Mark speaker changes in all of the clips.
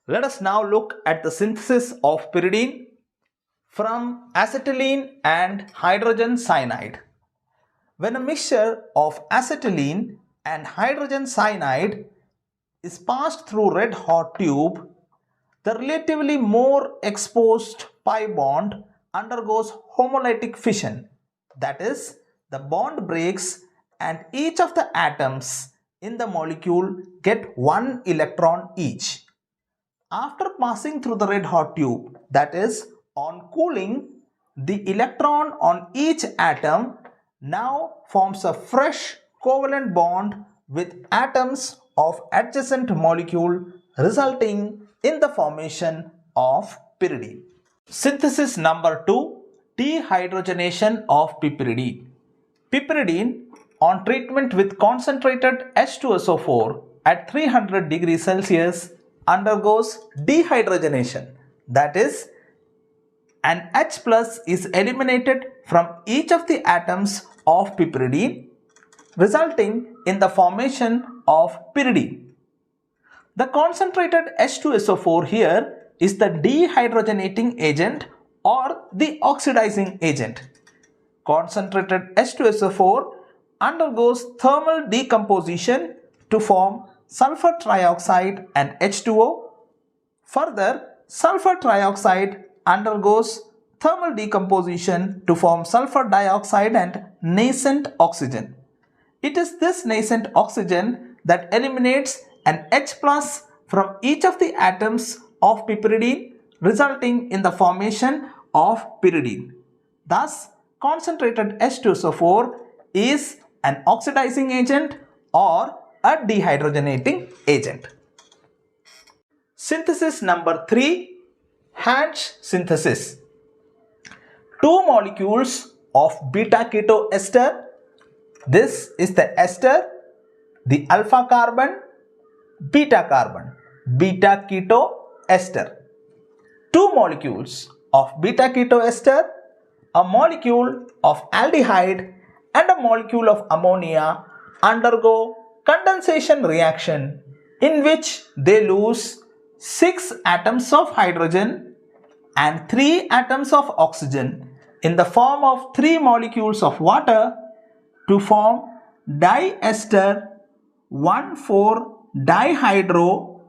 Speaker 1: Let us now look at the synthesis of pyridine from acetylene and hydrogen cyanide. When a mixture of acetylene and hydrogen cyanide is passed through red hot tube, the relatively more exposed pi bond undergoes homolytic fission. That is, the bond breaks and each of the atoms in the molecule get one electron each. After passing through the red hot tube, that is, on cooling, the electron on each atom now forms a fresh covalent bond with atoms of adjacent molecule, resulting in the formation of pyridine. Synthesis number 2, dehydrogenation of piperidine. Piperidine on treatment with concentrated H2SO4 at 300 degrees Celsius undergoes dehydrogenation. That is, an H plus is eliminated from each of the atoms of piperidine, resulting in the formation of pyridine. The concentrated H2SO4 here is the dehydrogenating agent or the oxidizing agent. Concentrated H2SO4 undergoes thermal decomposition to form sulfur trioxide and H2O. Further, sulfur trioxide undergoes thermal decomposition to form sulfur dioxide and nascent oxygen. It is this nascent oxygen that eliminates an H plus from each of the atoms of piperidine, resulting in the formation of pyridine. Thus, concentrated H2SO4 is an oxidizing agent or a dehydrogenating agent. Synthesis number 3, Hantzsch synthesis. Two molecules of beta keto ester. This is the ester, the alpha carbon, beta keto ester. Two molecules of beta keto ester, a molecule of aldehyde and a molecule of ammonia undergo condensation reaction in which they lose 6 atoms of hydrogen and 3 atoms of oxygen in the form of 3 molecules of water to form diester 1,4-dihydro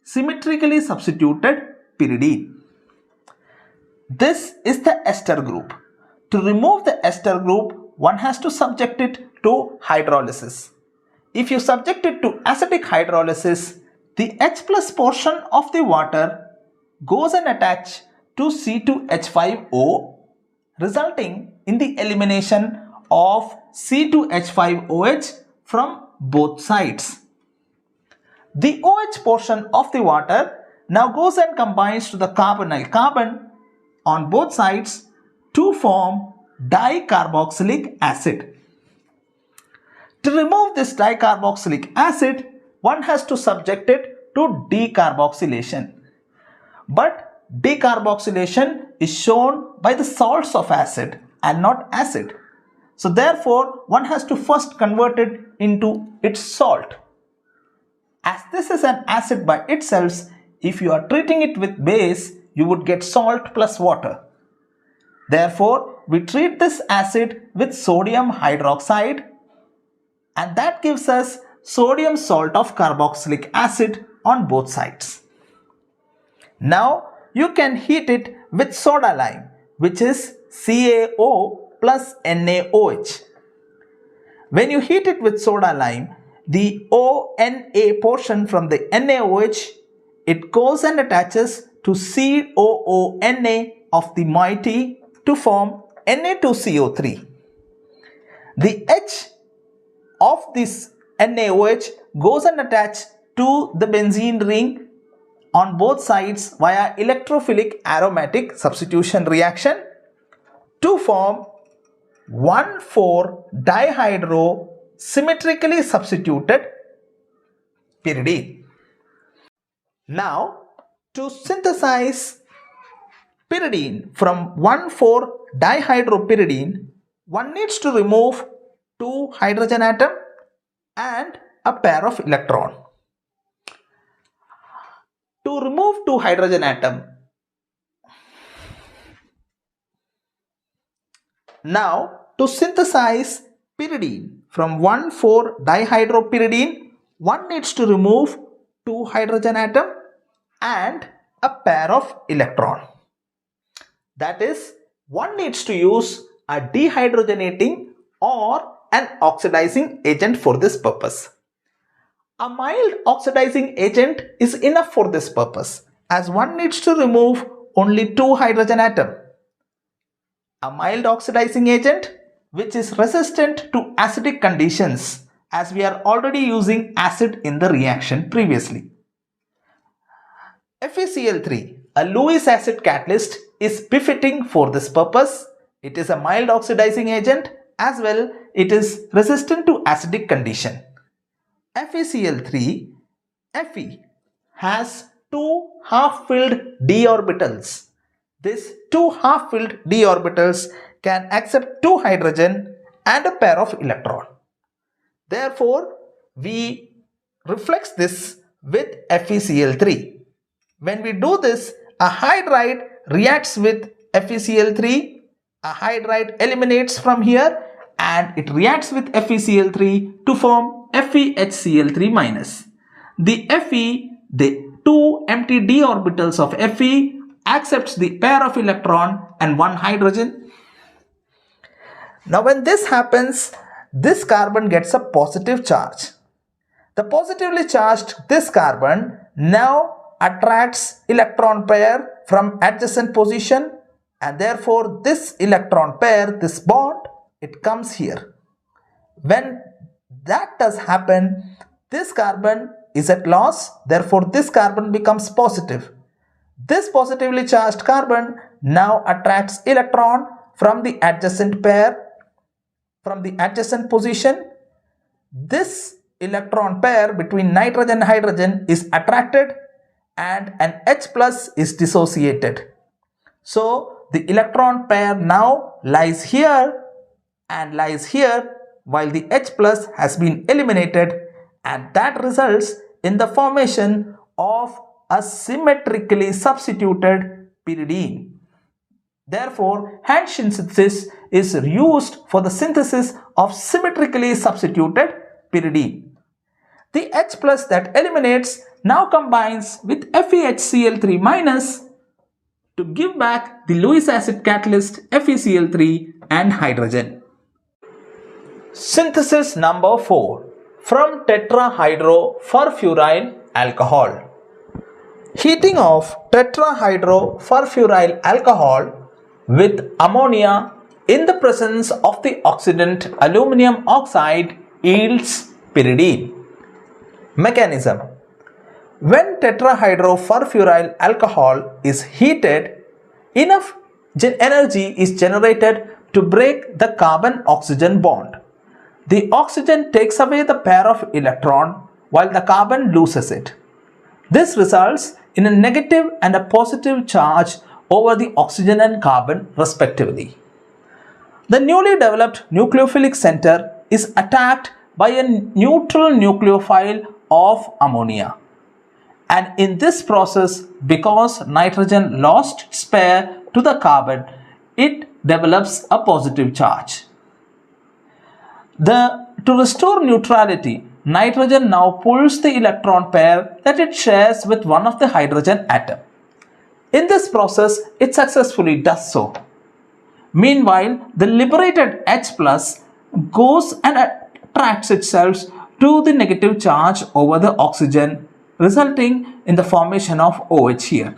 Speaker 1: symmetrically substituted pyridine. This is the ester group. To remove the ester group, one has to subject it to hydrolysis. If you subject it to acidic hydrolysis, the H plus portion of the water goes and attaches to C2H5O, resulting in the elimination of C2H5OH from both sides. The OH portion of the water now goes and combines to the carbonyl carbon on both sides to form dicarboxylic acid. To remove this dicarboxylic acid, one has to subject it to decarboxylation. But decarboxylation is shown by the salts of acid and not acid. So therefore, one has to first convert it into its salt. As this is an acid by itself, if you are treating it with base, you would get salt plus water. Therefore, we treat this acid with sodium hydroxide, and that gives us sodium salt of carboxylic acid on both sides. Now, you can heat it with soda lime, which is CaO plus NaOH. When you heat it with soda lime, the ONA portion from the NaOH, it goes and attaches to COONA of the moiety to form Na2CO3. The H of this NaOH goes and attaches to the benzene ring on both sides via electrophilic aromatic substitution reaction to form 1,4-dihydro symmetrically substituted pyridine. Now, to synthesize pyridine from 1,4-dihydropyridine, one needs to remove 2 hydrogen atom and a pair of electron. to remove two hydrogen atom. Now to synthesize pyridine from 1,4-dihydropyridine, one needs to remove two hydrogen atom and a pair of electron. That is, one needs to use a dehydrogenating or an oxidizing agent for this purpose. A mild oxidizing agent is enough for this purpose, as one needs to remove only two hydrogen atom. A mild oxidizing agent which is resistant to acidic conditions, as we are already using acid in the reaction previously. FeCl3, a Lewis acid catalyst, is befitting for this purpose. It is a mild oxidizing agent, as well it is resistant to acidic condition. FeCl3, Fe, has two half-filled d orbitals. These two half-filled d orbitals can accept two hydrogen and a pair of electron. Therefore, we reflex this with FeCl3. When we do this, a hydride reacts with FeCl3, a hydride eliminates from here and it reacts with FeCl3 to form FeHCl3-. The Fe, the two empty d orbitals of Fe, accepts the pair of electron and one hydrogen. Now when this happens, this carbon gets a positive charge. The positively charged this carbon now attracts electron pair from adjacent position, and therefore this electron pair, this bond, it comes here. When that does happen, this carbon is at loss, therefore this carbon becomes positive. This positively charged carbon now attracts electron from the adjacent pair, from the adjacent position. This electron pair between nitrogen and hydrogen is attracted and an H plus is dissociated. So the electron pair now lies here and lies here, while the H plus has been eliminated, and that results in the formation of a symmetrically substituted pyridine. Therefore, Hantzsch synthesis is used for the synthesis of symmetrically substituted pyridine. The H plus that eliminates now combines with FeHCl3- to give back the Lewis acid catalyst FeCl3 and hydrogen. Synthesis number 4 from tetrahydrofurfuryl alcohol. Heating of tetrahydrofurfuryl alcohol with ammonia in the presence of the oxidant aluminum oxide yields pyridine. Mechanism. When tetrahydrofurfuryl alcohol is heated, enough energy is generated to break the carbon-oxygen bond. The oxygen takes away the pair of electron while the carbon loses it. This results in a negative and a positive charge over the oxygen and carbon respectively. The newly developed nucleophilic center is attacked by a neutral nucleophile of ammonia. And in this process, because nitrogen lost its pair to the carbon, it develops a positive charge. To restore neutrality, nitrogen now pulls the electron pair that it shares with one of the hydrogen atom. In this process, it successfully does so. Meanwhile, the liberated H plus goes and attracts itself to the negative charge over the oxygen, resulting in the formation of OH here.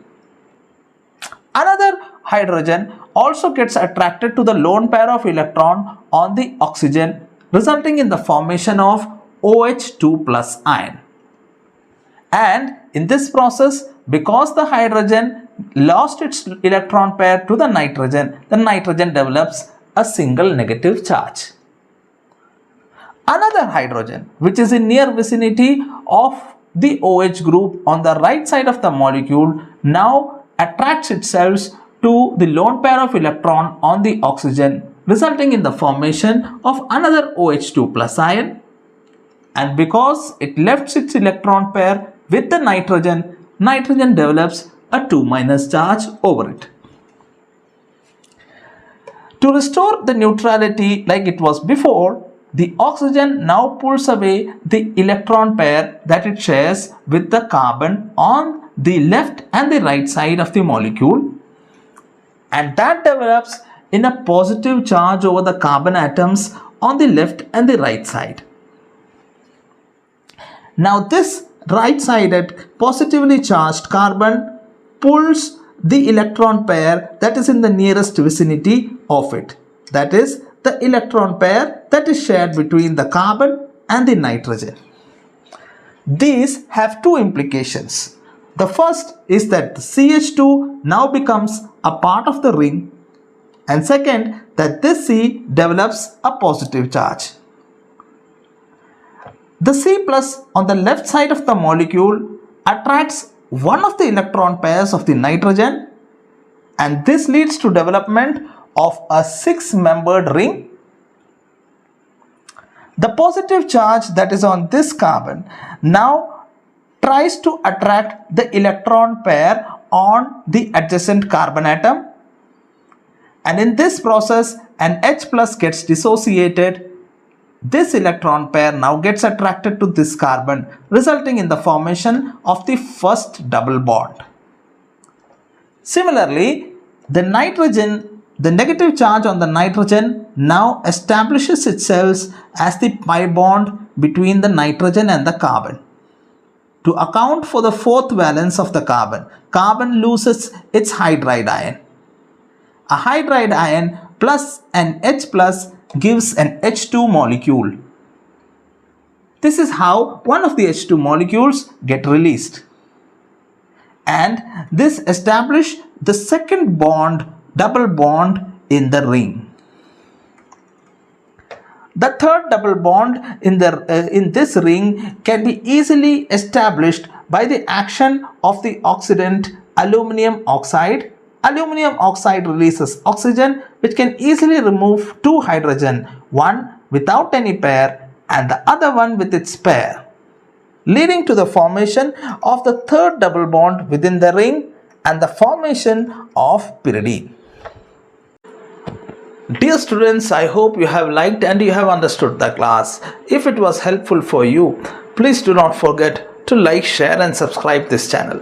Speaker 1: Another hydrogen also gets attracted to the lone pair of electron on the oxygen, resulting in the formation of OH2 plus ion. And in this process, because the hydrogen lost its electron pair to the nitrogen develops a single negative charge. Another hydrogen, which is in near vicinity of the OH group on the right side of the molecule, now attracts itself to the lone pair of electron on the oxygen, resulting in the formation of another OH2 plus ion. And because it left its electron pair with the nitrogen, nitrogen develops a 2- charge over it. To restore the neutrality like it was before, the oxygen now pulls away the electron pair that it shares with the carbon on the left and the right side of the molecule, and that develops in a positive charge over the carbon atoms on the left and the right side. Now this right-sided positively charged carbon pulls the electron pair that is in the nearest vicinity of it, that is the electron pair that is shared between the carbon and the nitrogen. These have two implications. The first is that the CH2 now becomes a part of the ring, and second, that this C develops a positive charge. The C plus on the left side of the molecule attracts one of the electron pairs of the nitrogen, and this leads to development of a 6-membered ring. The positive charge that is on this carbon now tries to attract the electron pair on the adjacent carbon atom, and in this process an H plus gets dissociated. This electron pair now gets attracted to this carbon, resulting in the formation of the first double bond. Similarly, the negative charge on the nitrogen now establishes itself as the pi bond between the nitrogen and the carbon. To account for the fourth valence of the carbon, carbon loses its hydride ion. A hydride ion plus an H plus gives an H2 molecule. This is how one of the H2 molecules get released. And this establishes the second double bond in the ring. The third double bond in this ring can be easily established by the action of the oxidant aluminum oxide. Aluminum oxide releases oxygen, which can easily remove two hydrogen, one without any pair and the other one with its pair, leading to the formation of the third double bond within the ring and the formation of pyridine. Dear students, I hope you have liked and you have understood the class. If it was helpful for you, please do not forget to like, share and subscribe this channel.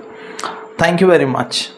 Speaker 1: Thank you very much.